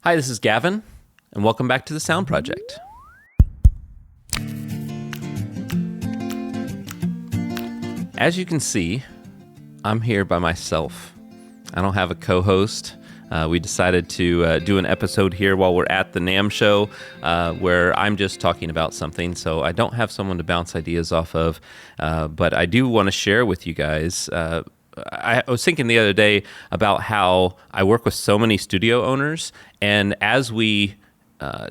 Hi, this is Gavin, and welcome back to the Sound Project. As you can see, I'm here by myself. I don't have a co-host. We decided to do an episode here while we're at the NAMM show where I'm just talking about something, so I don't have someone to bounce ideas off of, but I do want to share with you guys. I was thinking the other day about how I work with so many studio owners, and as we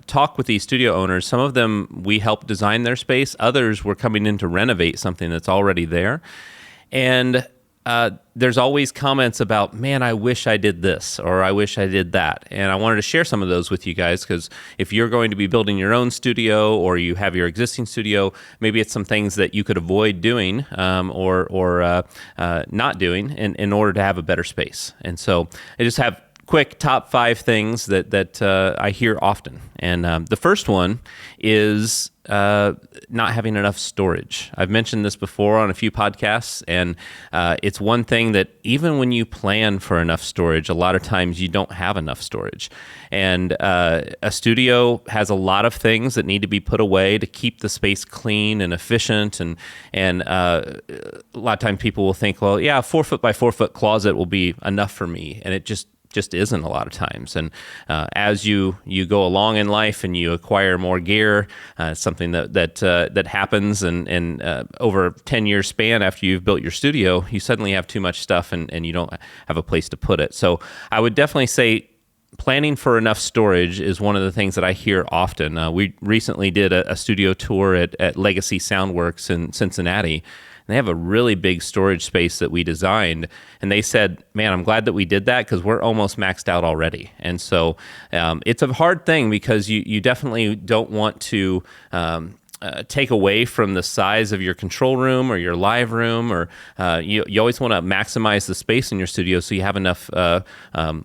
talk with these studio owners, some of them we help design their space, others we're coming in to renovate something that's already there, and there's always comments about, man, I wish I did this, or I wish I did that. And I wanted to share some of those with you guys, because if you're going to be building your own studio, or you have your existing studio, maybe it's some things that you could avoid doing or not doing in order to have a better space. And so I just have quick top 5 things that I hear often. And the first one is not having enough storage. I've mentioned this before on a few podcasts, and it's one thing that even when you plan for enough storage, a lot of times you don't have enough storage. And a studio has a lot of things that need to be put away to keep the space clean and efficient. And a lot of times people will think, well, yeah, a 4-foot by 4-foot closet will be enough for me. And it just isn't a lot of times. And as you go along in life and you acquire more gear, something that happens, and over a 10-year span after you've built your studio, you suddenly have too much stuff and you don't have a place to put it. So I would definitely say planning for enough storage is one of the things that I hear often. We recently did a studio tour at Legacy Soundworks in Cincinnati. They have a really big storage space that we designed, and they said, man, I'm glad that we did that because we're almost maxed out already. And so it's a hard thing because you definitely don't want to take away from the size of your control room or your live room, or you always want to maximize the space in your studio so you have enough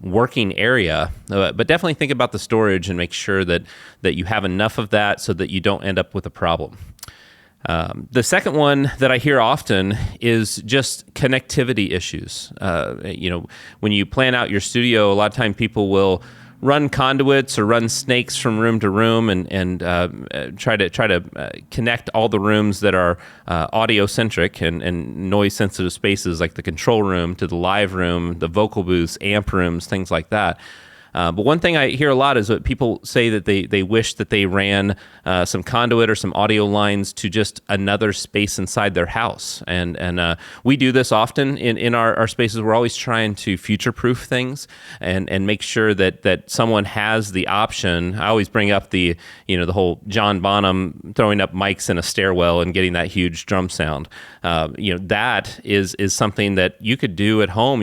working area. But definitely think about the storage and make sure that you have enough of that so that you don't end up with a problem. The second one that I hear often is just connectivity issues. When you plan out your studio, a lot of time people will run conduits or run snakes from room to room and try to connect all the rooms that are audio-centric and noise-sensitive spaces, like the control room to the live room, the vocal booths, amp rooms, things like that. But one thing I hear a lot is that people say that they wish that they ran some conduit or some audio lines to just another space inside their house. And we do this often in our spaces. We're always trying to future-proof things and make sure that someone has the option. I always bring up the whole John Bonham throwing up mics in a stairwell and getting that huge drum sound. That is something that you could do at home.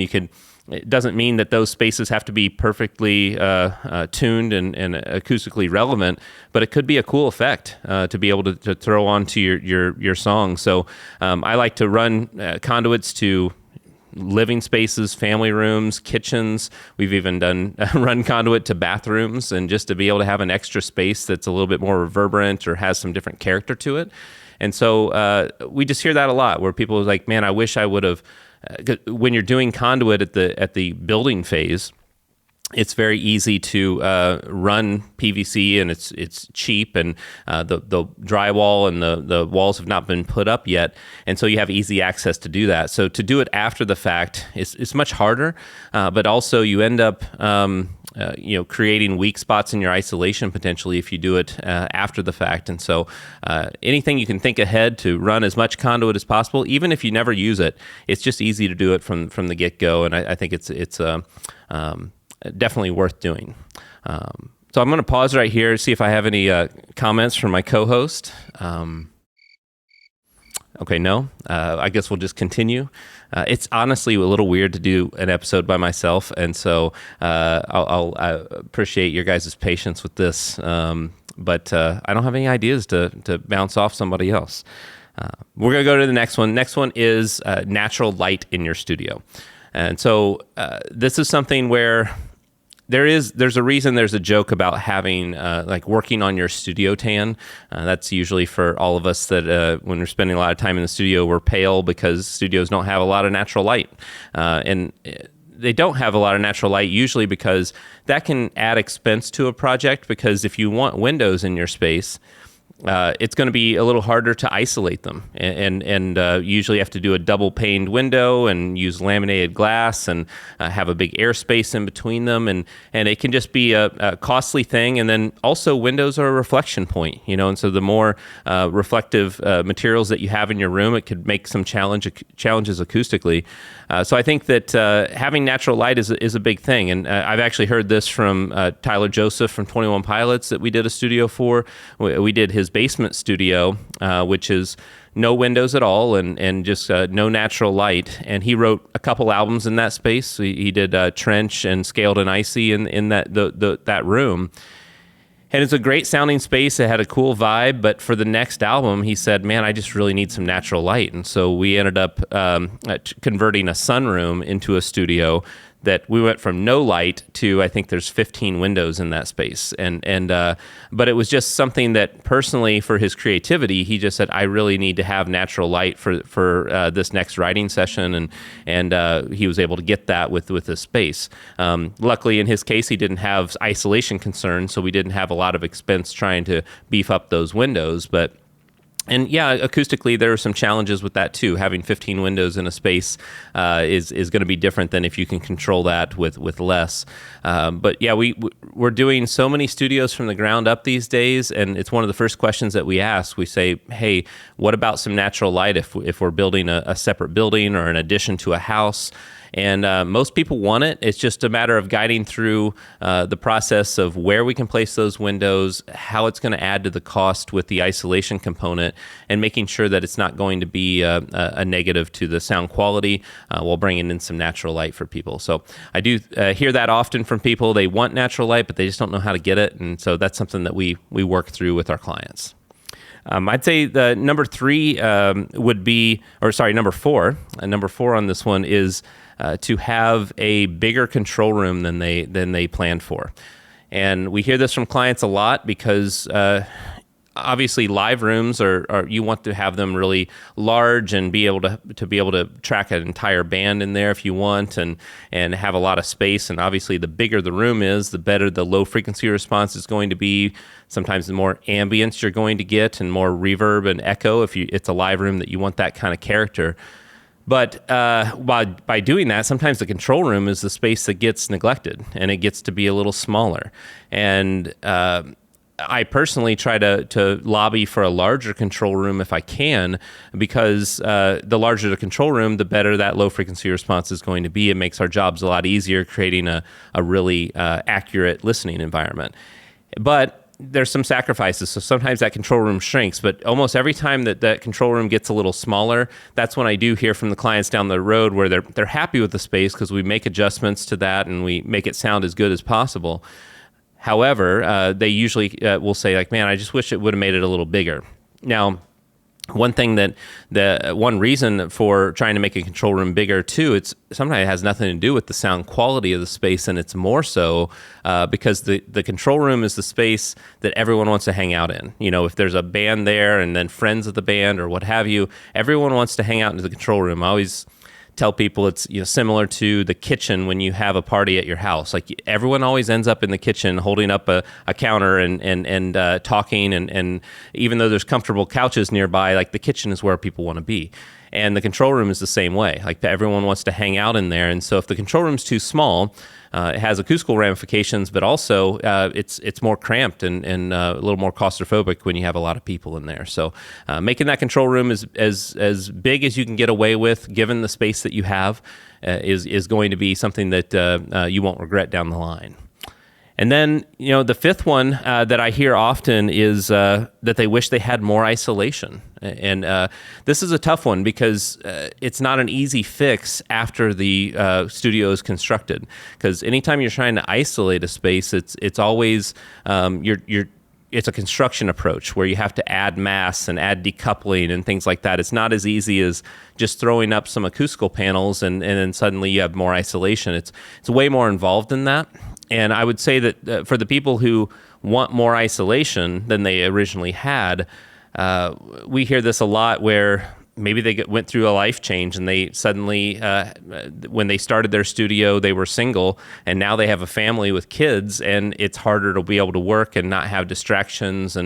It doesn't mean that those spaces have to be perfectly tuned and acoustically relevant, but it could be a cool effect to be able to throw onto your song. So I like to run conduits to living spaces, family rooms, kitchens. We've even done run conduit to bathrooms, and just to be able to have an extra space that's a little bit more reverberant or has some different character to it. And so we just hear that a lot, where people are like, man, I wish I would have. When you're doing conduit at the building phase, it's very easy to run PVC, and it's cheap, and the drywall and the walls have not been put up yet, and so you have easy access to do that. So to do it after the fact is much harder, but also you end up creating weak spots in your isolation potentially if you do it after the fact. And so anything you can think ahead to run as much conduit as possible, even if you never use it, it's just easy to do it from the get-go, and I think it's definitely worth doing. So I'm going to pause right here to see if I have any comments from my co-host. Okay, no. I guess we'll just continue. It's honestly a little weird to do an episode by myself, and so I'll appreciate your guys' patience with this. But I don't have any ideas to bounce off somebody else. We're going to go to the next one. Next one is natural light in your studio. And so this is something where there's a reason there's a joke about having like working on your studio tan. That's usually for all of us that when we're spending a lot of time in the studio, we're pale because studios don't have a lot of natural light. And they don't have a lot of natural light, usually because that can add expense to a project, because if you want windows in your space, it's going to be a little harder to isolate them, and usually have to do a double paned window and use laminated glass and have a big airspace in between them, and it can just be a costly thing. And then also windows are a reflection point, and so the more reflective materials that you have in your room, it could make some challenges acoustically. So I think that having natural light is a big thing, and I've actually heard this from Tyler Joseph from 21 Pilots that we did a studio for. We did his basement studio, which is no windows at all and just no natural light. And he wrote a couple albums in that space. He did Trench and Scaled and Icy in that room. And it's a great sounding space. It had a cool vibe. But for the next album, he said, man, I just really need some natural light. And so we ended up converting a sunroom into a studio that we went from no light to, I think there's 15 windows in that space. But it was just something that personally, for his creativity, he just said, I really need to have natural light for this next writing session. And he was able to get that with this space. Luckily, in his case, he didn't have isolation concerns, so we didn't have a lot of expense trying to beef up those windows. And yeah, acoustically, there are some challenges with that too. Having 15 windows in a space is going to be different than if you can control that with less. But yeah, we're doing so many studios from the ground up these days, and it's one of the first questions that we ask. We say, hey, what about some natural light if we're building a separate building or an addition to a house? And most people want it. It's just a matter of guiding through the process of where we can place those windows, how it's going to add to the cost with the isolation component, and making sure that it's not going to be a negative to the sound quality while bringing in some natural light for people. So I do hear that often from people. They want natural light, but they just don't know how to get it. And so that's something that we work through with our clients. I'd say the number four. Number four on this one is to have a bigger control room than they planned for. And we hear this from clients a lot because obviously live rooms are you want to have them really large and be able to track an entire band in there if you want, and have a lot of space. And obviously the bigger the room is, the better the low frequency response is going to be. Sometimes the more ambience you're going to get and more reverb and echo if it's a live room that you want that kind of character. But by doing that, sometimes the control room is the space that gets neglected, and it gets to be a little smaller. And I personally try to lobby for a larger control room if I can, because the larger the control room, the better that low frequency response is going to be. It makes our jobs a lot easier, creating a really accurate listening environment. But there's some sacrifices. So sometimes that control room shrinks, but almost every time that control room gets a little smaller, that's when I do hear from the clients down the road where they're happy with the space because we make adjustments to that and we make it sound as good as possible. However, they usually will say, like, man, I just wish it would have made it a little bigger. Now, one reason for trying to make a control room bigger too, sometimes it has nothing to do with the sound quality of the space, and it's more so because the control room is the space that everyone wants to hang out in. If there's a band there and then friends of the band or what have you, everyone wants to hang out in the control room. I always tell people it's similar to the kitchen when you have a party at your house. Like, everyone always ends up in the kitchen holding up a counter and talking, and even though there's comfortable couches nearby, like, the kitchen is where people want to be. And the control room is the same way. Like, everyone wants to hang out in there. And so if the control room's too small, it has acoustical ramifications, but also it's more cramped and a little more claustrophobic when you have a lot of people in there. So making that control room as big as you can get away with, given the space that you have, is going to be something that you won't regret down the line. And then, the fifth one that I hear often is that they wish they had more isolation. And this is a tough one because it's not an easy fix after the studio is constructed. Because anytime you're trying to isolate a space, it's always it's a construction approach where you have to add mass and add decoupling and things like that. It's not as easy as just throwing up some acoustical panels and then suddenly you have more isolation. It's way more involved than that. And I would say that for the people who want more isolation than they originally had, we hear this a lot where maybe they went through a life change and they suddenly, when they started their studio, they were single, and now they have a family with kids, and it's harder to be able to work and not have distractions.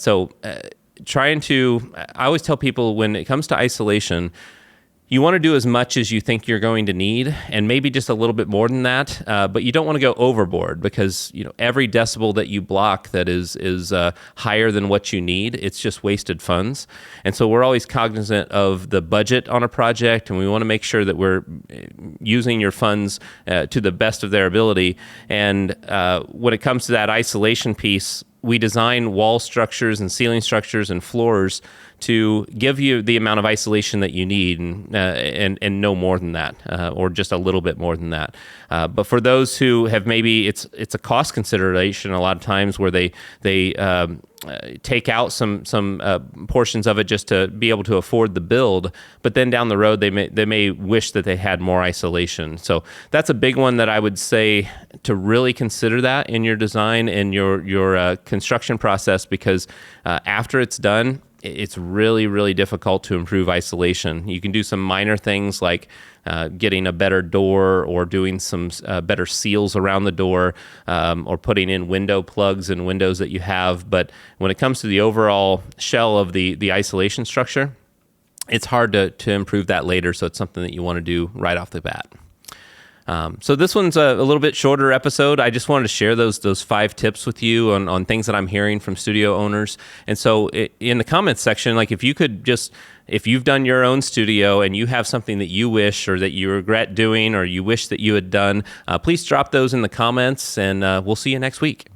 So trying to, I always tell people when it comes to isolation, you want to do as much as you think you're going to need, and maybe just a little bit more than that. But you don't want to go overboard, because every decibel that you block that is higher than what you need, it's just wasted funds. And so we're always cognizant of the budget on a project, and we want to make sure that we're using your funds to the best of their ability. And when it comes to that isolation piece, we design wall structures and ceiling structures and floors to give you the amount of isolation that you need, and no more than that, or just a little bit more than that. But for those who have, maybe it's a cost consideration a lot of times, where they take out some portions of it just to be able to afford the build, but then down the road they may wish that they had more isolation. So that's a big one that I would say to really consider that in your design and your construction process, because after it's done, it's really, really difficult to improve isolation. You can do some minor things like getting a better door, or doing some better seals around the door, or putting in window plugs in windows that you have. But when it comes to the overall shell of the isolation structure, it's hard to improve that later. So it's something that you want to do right off the bat. So this one's a little bit shorter episode. I just wanted to share those 5 tips with you on things that I'm hearing from studio owners. And so in the comments section, like if you've done your own studio and you have something that you wish, or that you regret doing, or you wish that you had done, please drop those in the comments, and we'll see you next week.